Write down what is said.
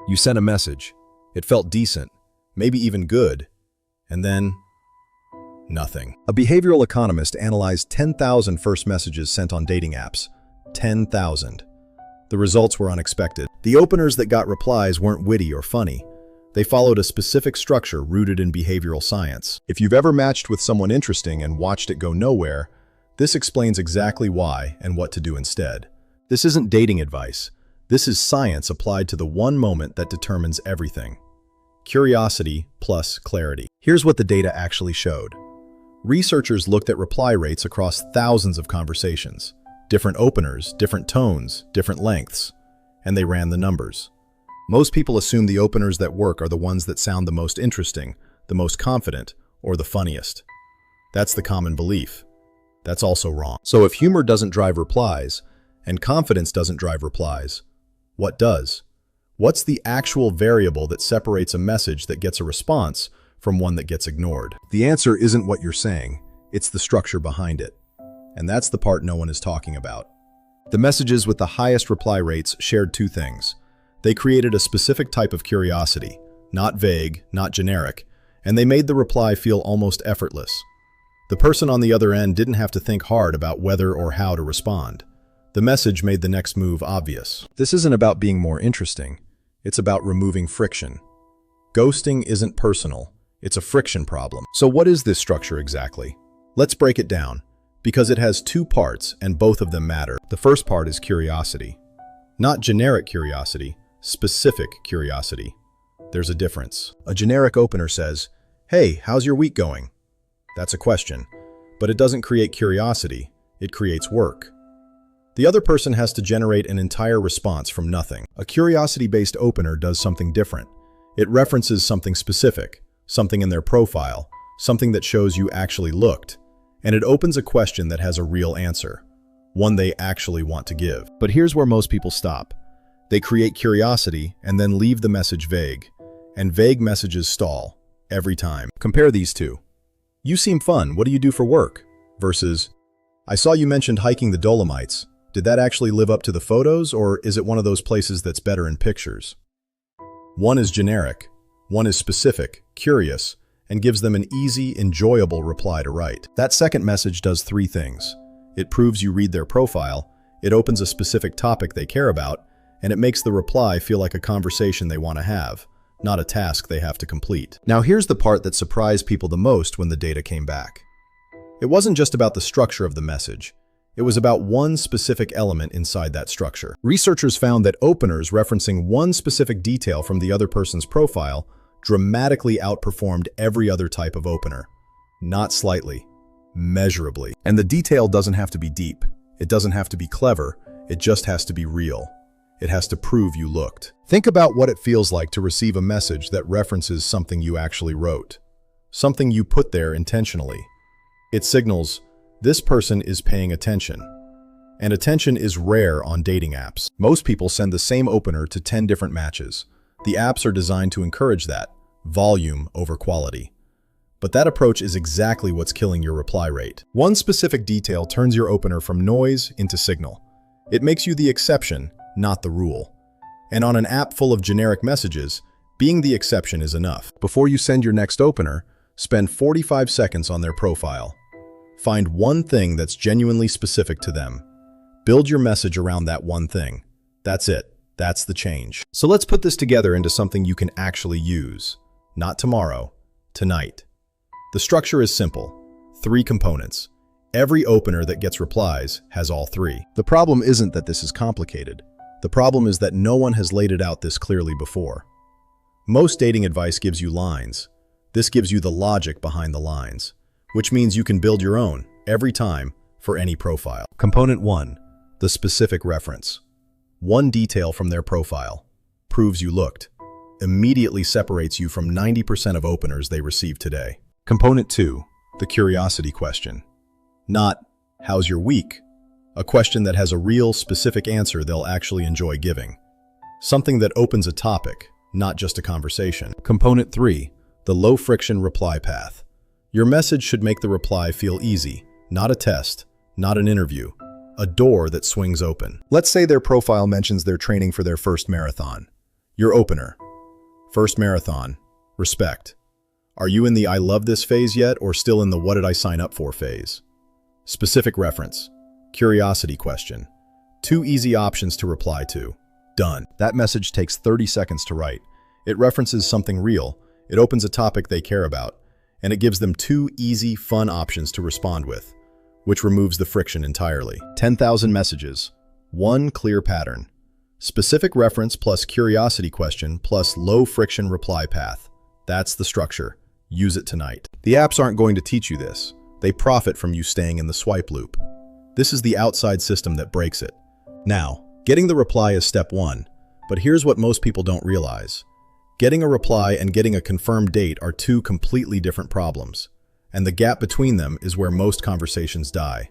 You sent a message. It felt decent, maybe even good, and then nothing. A behavioral economist analyzed 10,000 first messages sent on dating apps. 10,000. The results were unexpected. The openers that got replies weren't witty or funny. They followed a specific structure rooted in behavioral science. If you've ever matched with someone interesting and watched it go nowhere, this explains exactly why and what to do instead. This isn't dating advice. This is science applied to the one moment that determines everything. Curiosity plus clarity. Here's what the data actually showed. Researchers looked at reply rates across thousands of conversations. Different openers, different tones, different lengths. And they ran the numbers. Most people assume the openers that work are the ones that sound the most interesting, the most confident, or the funniest. That's the common belief. That's also wrong. So if humor doesn't drive replies, and confidence doesn't drive replies, what does? What's the actual variable that separates a message that gets a response from one that gets ignored? The answer isn't what you're saying, it's the structure behind it. And that's the part no one is talking about. The messages with the highest reply rates shared two things. They created a specific type of curiosity, not vague, not generic, and they made the reply feel almost effortless. The person on the other end didn't have to think hard about whether or how to respond. The message made the next move obvious. This isn't about being more interesting. It's about removing friction. Ghosting isn't personal. It's a friction problem. So what is this structure exactly? Let's break it down, because it has two parts and both of them matter. The first part is curiosity. Not generic curiosity, specific curiosity. There's a difference. A generic opener says, "Hey, how's your week going?" That's a question, but it doesn't create curiosity. It creates work. The other person has to generate an entire response from nothing. A curiosity-based opener does something different. It references something specific, something in their profile, something that shows you actually looked, and it opens a question that has a real answer, one they actually want to give. But here's where most people stop. They create curiosity and then leave the message vague, and vague messages stall every time. Compare these two. "You seem fun, what do you do for work?" versus, "I saw you mentioned hiking the Dolomites. Did that actually live up to the photos, or is it one of those places that's better in pictures?" One is generic, one is specific, curious, and gives them an easy, enjoyable reply to write. That second message does three things. It proves you read their profile, it opens a specific topic they care about, and it makes the reply feel like a conversation they want to have, not a task they have to complete. Now here's the part that surprised people the most when the data came back. It wasn't just about the structure of the message. It was about one specific element inside that structure. Researchers found that openers referencing one specific detail from the other person's profile dramatically outperformed every other type of opener. Not slightly, measurably. And the detail doesn't have to be deep. It doesn't have to be clever. It just has to be real. It has to prove you looked. Think about what it feels like to receive a message that references something you actually wrote, something you put there intentionally. It signals, this person is paying attention. And attention is rare on dating apps. Most people send the same opener to 10 different matches. The apps are designed to encourage that, volume over quality. But that approach is exactly what's killing your reply rate. One specific detail turns your opener from noise into signal. It makes you the exception, not the rule. And on an app full of generic messages, being the exception is enough. Before you send your next opener, spend 45 seconds on their profile. Find one thing that's genuinely specific to them. Build your message around that one thing. That's it. That's the change. So let's put this together into something you can actually use. Not tomorrow, tonight. The structure is simple. 3 components. Every opener that gets replies has all 3. The problem isn't that this is complicated. The problem is that no one has laid it out this clearly before. Most dating advice gives you lines. This gives you the logic behind the lines, which means you can build your own, every time, for any profile. Component 1, the specific reference. One detail from their profile proves you looked, immediately separates you from 90% of openers they receive today. Component 2, the curiosity question. Not, how's your week? A question that has a real, specific answer they'll actually enjoy giving. Something that opens a topic, not just a conversation. Component 3, the low-friction reply path. Your message should make the reply feel easy, not a test, not an interview, a door that swings open. Let's say their profile mentions they're training for their first marathon. Your opener. First marathon. Respect. Are you in the I love this phase yet or still in the what did I sign up for phase? Specific reference. Curiosity question. 2 easy options to reply to. Done. That message takes 30 seconds to write. It references something real, it opens a topic they care about, and it gives them 2 easy, fun options to respond with, which removes the friction entirely. 10,000 messages. 1 clear pattern. Specific reference plus curiosity question plus low-friction reply path. That's the structure. Use it tonight. The apps aren't going to teach you this. They profit from you staying in the swipe loop. This is the outside system that breaks it. Now, getting the reply is step 1, but here's what most people don't realize. Getting a reply and getting a confirmed date are 2 completely different problems, and the gap between them is where most conversations die.